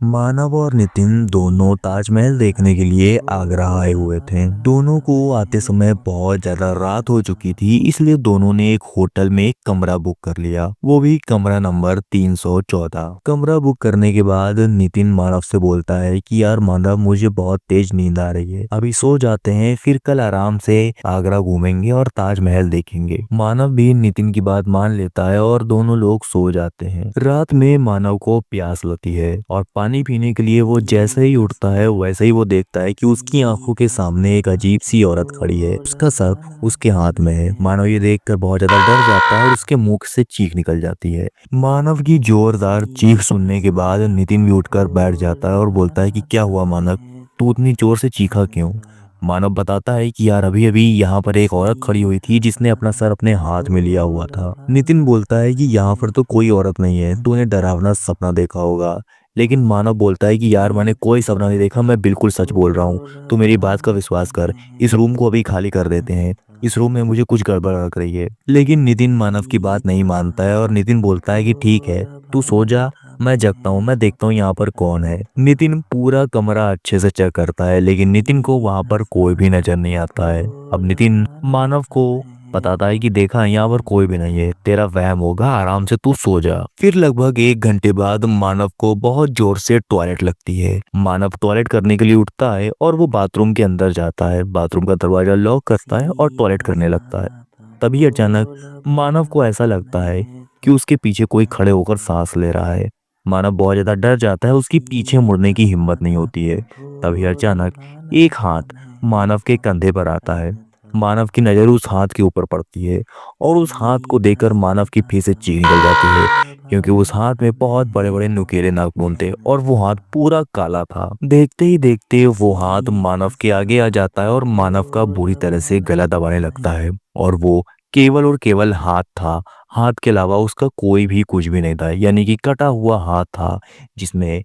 मानव और नितिन दोनों ताजमहल देखने के लिए आगरा आए हुए थे। दोनों को आते समय बहुत ज्यादा रात हो चुकी थी, इसलिए दोनों ने एक होटल में एक कमरा बुक कर लिया, वो भी कमरा नंबर 314। कमरा बुक करने के बाद नितिन मानव से बोलता है कि यार मानव, मुझे बहुत तेज नींद आ रही है, अभी सो जाते हैं, फिर कल आराम से आगरा घूमेंगे और ताजमहल देखेंगे। मानव भी नितिन की बात मान लेता है और दोनों लोग सो जाते हैं। रात में मानव को प्यास लगती है और पानी पीने के लिए वो जैसे ही उठता है वैसे ही वो देखता है कि उसकी आंखों के सामने एक अजीब सी औरत खड़ी है। उसका सर उसके हाथ में है। मानव ये देखकर बहुत ज्यादा डर जाता है और उसके मुंह से चीख निकल जाती है। मानव की जोरदार चीख सुनने के बाद नितिन भी उठकर बैठ जाता है और बोलता है कि क्या हुआ मानव, तू इतनी जोर से चीखा क्यों? मानव बताता है कि यार अभी अभी यहाँ पर एक औरत खड़ी हुई थी जिसने अपना सर अपने हाथ में लिया हुआ था। नितिन बोलता है कि यहाँ पर तो कोई औरत नहीं है, तूने डरावना सपना देखा होगा। लेकिन मानव बोलता है कि यार मैंने कोई सपना नहीं देखा, मैं बिल्कुल सच बोल रहा हूँ, तू मेरी बात का विश्वास कर। इस रूम को अभी खाली कर देते हैं, इस रूम में मुझे कुछ गड़बड़ लग रही है। लेकिन नितिन मानव की बात नहीं मानता है और नितिन बोलता है कि ठीक है, तू सो जा, मैं जगता हूँ, मैं देखता हूँ यहाँ पर कौन है। नितिन पूरा कमरा अच्छे से चेक करता है, लेकिन नितिन को वहां पर कोई भी नजर नहीं आता है। अब नितिन मानव को बताता है कि देखा, यहाँ पर कोई भी नहीं है, तेरा वहम होगा, आराम से तू सो जा। फिर लगभग 1 घंटे बाद मानव को बहुत जोर से टॉयलेट लगती है। मानव टॉयलेट करने के लिए उठता है और वो बाथरूम के अंदर जाता है, बाथरूम का दरवाजा लॉक करता है और टॉयलेट करने लगता है। तभी अचानक मानव को ऐसा लगता है कि उसके पीछे कोई खड़े होकर सांस ले रहा है। मानव बहुत ज्यादा डर जाता है, उसकी पीछे मुड़ने की हिम्मत नहीं होती है। तभी अचानक एक हाथ मानव के कंधे पर आता है। मानव की नजर उस हाथ के ऊपर पड़ती है और उस हाथ को देखकर मानव की फिर से चीख निकल जाती है, क्योंकि उस हाथ में बहुत बड़े बड़े नुकीले नाखून थे और वो हाथ पूरा काला था। देखते ही देखते वो हाथ मानव के आगे आ जाता है और मानव का बुरी तरह से गला दबाने लगता है। और वो केवल और केवल हाथ था, हाथ के अलावा उसका कोई भी कुछ भी नहीं था, यानी कि कटा हुआ हाथ था जिसमें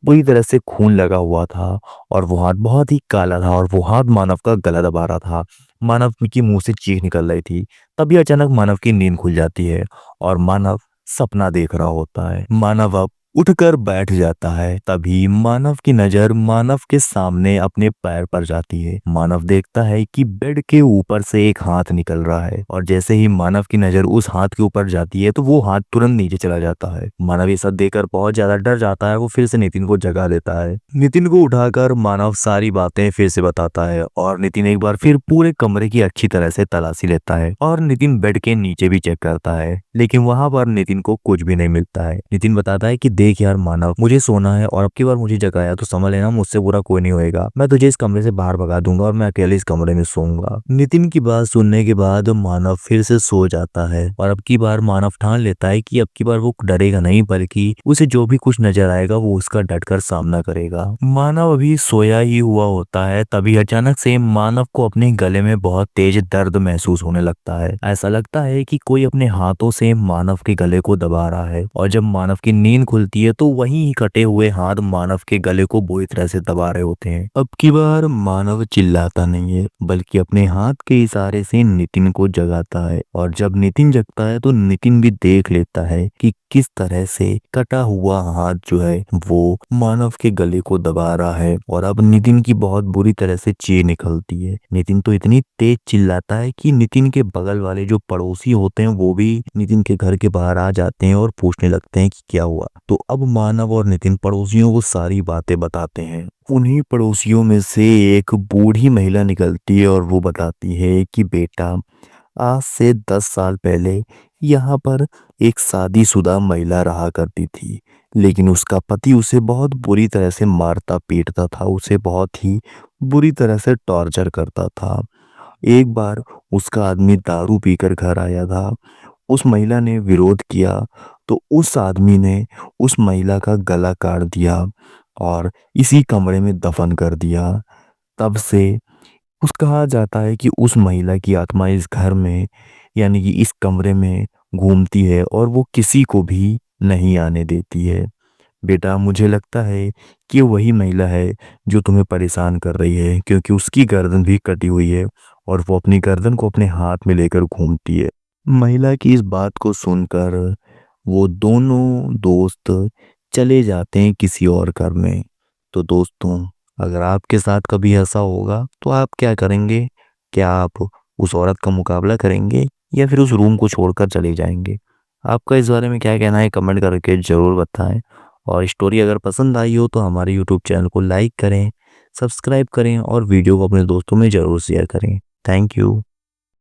पूरी तरह से खून लगा हुआ था। और वो हाथ बहुत ही काला था और वो हाथ मानव का गला दबा रहा था। मानव की मुंह से चीख निकल रही थी। तभी अचानक मानव की नींद खुल जाती है और मानव सपना देख रहा होता है। मानव अब उठकर बैठ जाता है। तभी मानव की नजर मानव के सामने अपने पैर पर जाती है। मानव देखता है कि बेड के ऊपर से एक हाथ निकल रहा है और जैसे ही मानव की नजर उस हाथ के ऊपर जाती है तो वो हाथ तुरंत नीचे चला जाता है। मानव ये सब देखकर बहुत ज्यादा डर जाता है। वो फिर से नितिन को जगा देता है। नितिन को उठाकर मानव सारी बातें फिर से बताता है और नितिन एक बार फिर पूरे कमरे की अच्छी तरह से तलाशी लेता है और नितिन बेड के नीचे भी चेक करता है, लेकिन वहां पर नितिन को कुछ भी नहीं मिलता है। नितिन बताता है कि देख यार मानव, मुझे सोना है और अब की बार मुझे जगाया तो समझ लेना मुझसे बुरा कोई नहीं होएगा, मैं तुझे इस कमरे से बाहर भगा दूंगा और मैं अकेले इस कमरे में सोऊंगा। नितिन की बात सुनने के बाद मानव फिर से सो जाता है और अब की बार मानव ठान लेता है कि अब की बार वो डरेगा नहीं, बल्कि उसे जो भी कुछ नजर आएगा वो उसका डटकर सामना करेगा। मानव अभी सोया ही हुआ होता है, तभी अचानक से मानव को अपने गले में बहुत तेज दर्द महसूस होने लगता है। ऐसा लगता है कि कोई अपने हाथों से मानव के गले को दबा रहा है और जब मानव की नींद खुलती है तो वहीं कटे हुए हाथ मानव के गले को बुरी तरह से दबा रहे होते हैं। अब की बार मानव चिल्लाता नहीं है, बल्कि अपने हाथ के इशारे से नितिन को जगाता है और जब नितिन जगता है तो नितिन भी देख लेता है कि किस तरह से कटा हुआ हाथ जो है वो मानव के गले को दबा रहा है। और अब नितिन की बहुत बुरी तरह से चीख निकलती है। नितिन तो इतनी तेज चिल्लाता है कि नितिन के बगल वाले जो पड़ोसी होते हैं वो भी नितिन के घर के बाहर आ जाते हैं और पूछने लगते हैं कि क्या हुआ। तो अब मानव और नितिन पड़ोसियों को सारी बातें बताते हैं। उन्हीं पड़ोसियों में से एक बूढ़ी महिला निकलती है और वो बताती है कि बेटा, आज से 10 साल पहले यहाँ पर एक शादीशुदा महिला रहा करती थी, लेकिन उसका पति उसे बहुत बुरी तरह से मारता पीटता था, उसे बहुत ही बुरी तरह से टॉर्चर करता था। एक बार उसका आदमी दारू पीकर घर आया था। उस महिला ने विरोध किया तो उस आदमी ने उस महिला का गला काट दिया और इसी कमरे में दफन कर दिया। तब से उस कहा जाता है कि उस महिला की आत्मा इस घर में, यानी कि इस कमरे में घूमती है और वो किसी को भी नहीं आने देती है। बेटा, मुझे लगता है कि वही महिला है जो तुम्हें परेशान कर रही है, क्योंकि उसकी गर्दन भी कटी हुई है और वो अपनी गर्दन को अपने हाथ में लेकर घूमती है। महिला की इस बात को सुनकर वो दोनों दोस्त चले जाते हैं किसी और घर में। तो दोस्तों, अगर आपके साथ कभी ऐसा होगा तो आप क्या करेंगे? क्या आप उस औरत का मुकाबला करेंगे या फिर उस रूम को छोड़कर चले जाएंगे? आपका इस बारे में क्या कहना है, कमेंट करके ज़रूर बताएं। और स्टोरी अगर पसंद आई हो तो हमारे यूट्यूब चैनल को लाइक करें, सब्सक्राइब करें और वीडियो को अपने दोस्तों में ज़रूर शेयर करें। Thank you.